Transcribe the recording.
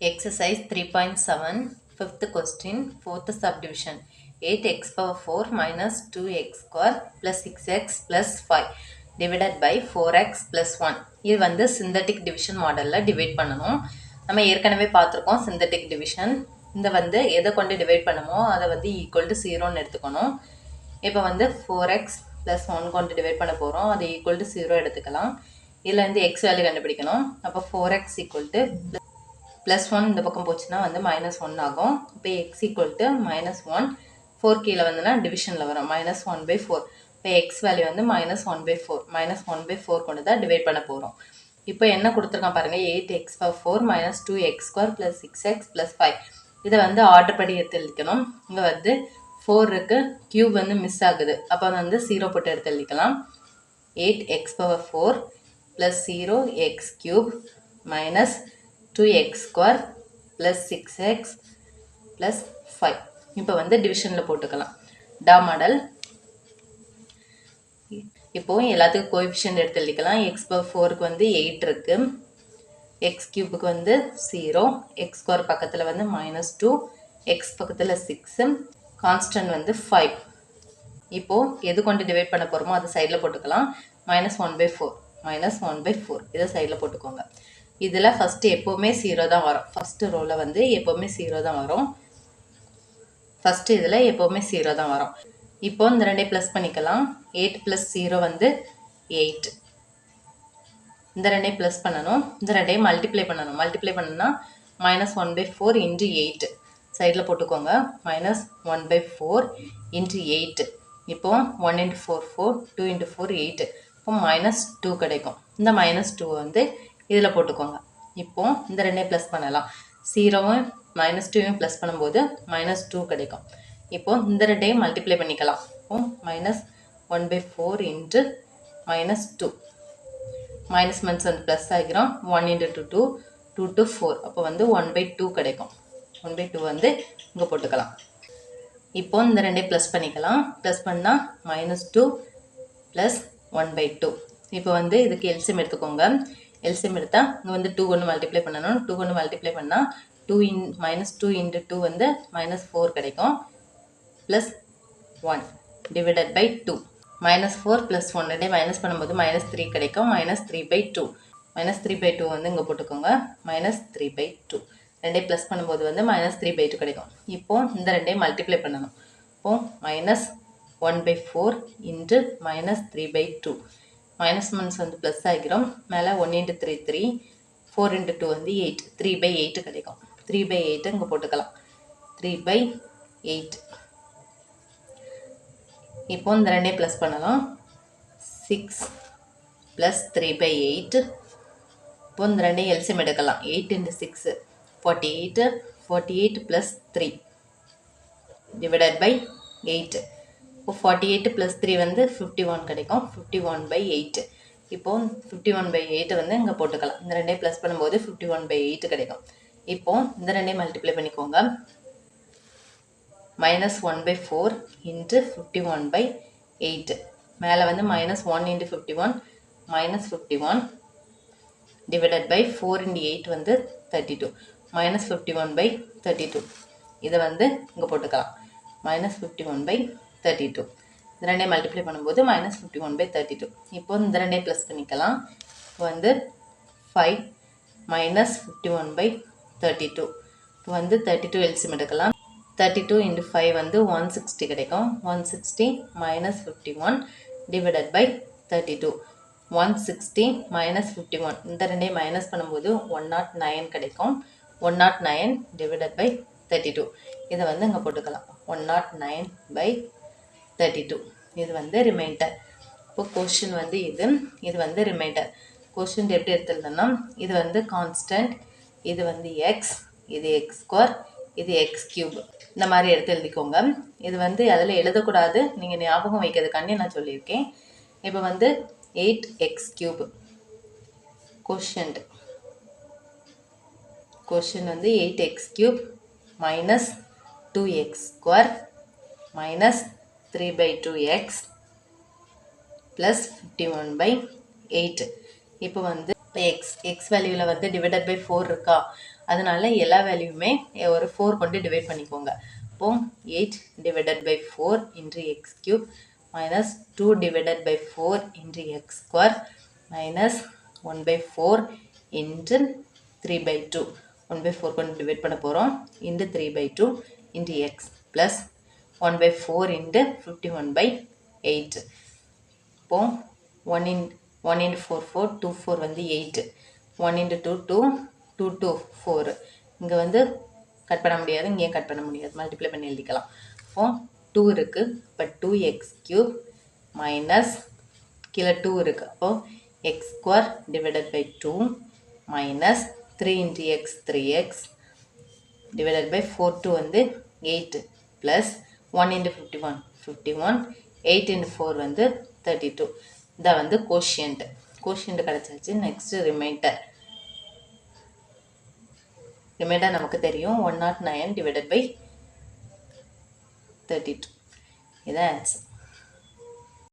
Exercise 3.7, fifth question, fourth subdivision. 8x power 4 minus 2x square plus 6x plus 5 divided by 4x plus 1. இது வந்து synthetic division modelல divide பண்ணணும். நம்ம ஏற்கனவே பார்த்திருக்கோம் synthetic division. இந்த வந்து எதை கொண்டு divide பண்ணமோ அதை வந்து equal to 0 எடுத்துக்கணும். இப்போ வந்து 4x plus 1 கொண்டு divide பண்ண போகிறோம். அதை equal to 0 எடுத்துக்கலாம். இதில் வந்து x வேல்யூ கண்டுபிடிக்கணும். அப்போ 4x equal to plus 1 இந்த பக்கம் போச்சுன்னா வந்து minus 1 ஆகும். இப்போ x equal to minus 1, 4 கீழே வந்துனா டிவிஷனில் வரும் minus 1 by 4. இப்போ x வேல்யூ வந்து minus 1 by 4, minus 1 by 4 கொண்டு தான் டிவைட் பண்ண போகிறோம். இப்போ என்ன கொடுத்துருக்கான் பாருங்கள், 8x power 4 minus 2x square plus 6x plus 5. இதை வந்து ஆர்டர் படி எடுத்து எழுதிக்கணும். இங்கே வந்து 4 இருக்கு, கியூப் வந்து மிஸ் ஆகுது, அப்போ வந்து 0 போட்டு எடுத்து எழுதிக்கலாம். 8x power 4 plus 0x cube minus 2x square plus 6x plus 5. இப்போ வந்து டிவிஷனில் போட்டுக்கலாம். டா மாடல். இப்போ எல்லாத்துக்கும் கோஎஃபிஷியன்ட் எடுத்து எழுதிக்கலாம். எக்ஸ் பவர் 4க்கு வந்து 8 இருக்கு, எக்ஸ் கியூபுக்கு வந்து 0, எக்ஸ் ஸ்கொயர் பக்கத்தில் வந்து -2, எக்ஸ் பக்கத்தில் 6, கான்ஸ்டன்ட் வந்து 5. இப்போது எது கொண்டு டிவைட் பண்ண போகிறோமோ அது சைடில் போட்டுக்கலாம். -1/4, -1/4 இதை சைடில் போட்டுக்கோங்க. இதில் ஃபஸ்ட்டு எப்போவுமே 0 தான் வரும். ஃபஸ்ட்டு ரோவில் வந்து எப்போவுமே 0 தான் வரும். ஃபஸ்ட்டு இதில் எப்போவுமே 0 தான் வரும். இப்போ இந்த ரெண்டே ப்ளஸ் பண்ணிக்கலாம். 8 + 0 வந்து 8. இந்த ரெண்டே ப்ளஸ் பண்ணணும், இந்த ரெண்டையும் மல்டிப்ளை பண்ணணும். மல்டிப்ளை பண்ணணும்னா -1/4 × 8 சைடில் போட்டுக்கோங்க. -1/4 × 8. இப்போ 1 × 4 4, 2 × 4 8. இப்போ -2 கிடைக்கும். இந்த -2 வந்து இதில் போட்டுக்கோங்க. இப்போ இந்த ரெண்டையும் ப்ளஸ் பண்ணலாம். 0வும் -2வும் ப்ளஸ் பண்ணும்போது -2 கிடைக்கும். இப்போ இந்த ரெண்டையும் மல்டிப்ளை பண்ணிக்கலாம். இப்போ -1/4 × -2. மைனஸ் மைனஸ் வந்து ப்ளஸ் ஆகிரும். 1 × 2 2, 2 to 4, அப்போ வந்து 1/2 கிடைக்கும். 1/2 வந்து இங்கே போட்டுக்கலாம். இப்போ இந்த ரெண்டையும் ப்ளஸ் பண்ணிக்கலாம். ப்ளஸ் பண்ணால் -2 + 1/2. இப்போ வந்து இதுக்கு எல்சிஎம் எடுத்துக்கோங்க. எல்சிஎம் எடுத்தால் இங்கே வந்து 2 கொண்டு மல்டிப்ளை பண்ணணும். 2 கொண்டு மல்டிப்ளை பண்ணால் -2 × 2 வந்து -4 கிடைக்கும். +1 டிவைடட் பை 2. -4 + 1 ரெண்டே மைனஸ் பண்ணும்போது -3 கிடைக்கும். -3/2. -3/2 வந்து இங்கே போட்டுக்கோங்க. -3/2 ரெண்டே ப்ளஸ் பண்ணும்போது வந்து -3/2 கிடைக்கும். இப்போது இந்த ரெண்டையும் மல்டிப்ளை பண்ணணும். இப்போது -1/4 × -3/2. மைனஸ் மைனஸ் வந்து ப்ளஸ் ஆகிரும். மேலே 1 × 3 3, 4 × 2 வந்து 8, 3/8 கிடைக்கும். 3/8 இங்கே போட்டுக்கலாம். 3/8. இப்போ இந்த ரெண்டையும் ப்ளஸ் பண்ணலாம். 6 + 3/8. இப்போ இந்த ரெண்டையும் எல்சிஎம் எடுக்கலாம். 8 × 6 48, 48 + 3 டிவைடட் பை 8. இப்போ 48 + 3 வந்து 51 கிடைக்கும். 51/8. இப்போது 51/8 வந்து இங்கே போட்டுக்கலாம். இந்த ரெண்டையும் ப்ளஸ் பண்ணும்போது 51/8 கிடைக்கும். இப்போது இந்த ரெண்டையும் மல்டிப்ளை பண்ணிக்கோங்க. -1/4 × 51/8. மேலே வந்து -1 × 51, -51 டிவைடட் பை 4 × 8 வந்து 32, -51/32. இதை வந்து இங்கே போட்டுக்கலாம். -51/32. இந்த ரெண்டையும் மல்டிப்ளை பண்ணும்போது -51/32. இப்போ இந்த ரெண்டையும் ப்ளஸ் பண்ணிக்கலாம். இப்போ வந்து 5 -51/32. இப்போ வந்து 32 எல்சிஎம் எடுக்கலாம். 32 × 5 வந்து 160 கிடைக்கும். 160 -51 டிவைடட் பை 32. 160 -51 இந்த ரெண்டையும் மைனஸ் பண்ணும்போது 109 கிடைக்கும். 109 டிவைடட் பை 32. இதை வந்து இங்கே போட்டுக்கலாம். 109/32. இது வந்து ரிமைண்டர். இப்போ கொஷின் வந்து இது வந்து ரிமைண்டர். கொஷின் எப்படி எடுத்துருந்தோம்னா, இது வந்து கான்ஸ்டன்ட், இது வந்து எக்ஸ், இது எக்ஸ் ஸ்கொயர், இது எக்ஸ் கியூப், இந்த மாதிரி எடுத்து எழுதிக்கோங்க. இது வந்து அதில் எழுதக்கூடாது, நீங்கள் ஞாபகம் வைக்கிறதுக்காண்டி நான் சொல்லியிருக்கேன். இப்போ வந்து 8x³ கொஷின் வந்து 8x³ minus 2x² minus 3/2x plus 51/8. இப்போ வந்து எக்ஸ் வேல்யூவில் வந்து டிவைடட் பை 4 இருக்கா, அதனால எல்லா வேல்யூமே ஒரு 4 கொண்டு டிவைட் பண்ணிக்கோங்க. அப்போ 8 divided by 4 into x cube minus 2 divided by 4 into x square minus 1 by 4 into 3 by 2. 1 by 4 கொண்டு டிவைட் பண்ண போகிறோம். into 3 by 2 into x plus 1 by 4 into 51 by 8. இப்போ 1 into 4 4 2 4 வந்து 8. 1 into 2 2 2 2 4. இங்கே வந்து கட் பண்ண முடியாது, இங்கேயும் கட் பண்ண முடியாது, மல்டிப்ளை பண்ணி எழுதிக்கலாம். இப்போ 2 இருக்குது, இப்போ 2x cube மைனஸ் கீழே 2 இருக்குது, அப்போது x square divided by 2 minus 3 into x 3x divided by 4 2 வந்து 8 plus 1 into 51 51 8 into 4 வந்து 32. இதான் வந்து கோஷியன்ட் கிடச்சாச்சு. நெக்ஸ்ட் ரிமைண்டர் நமக்கு தெரியும் 109 divided by 32. இதான் ஆன்சர்.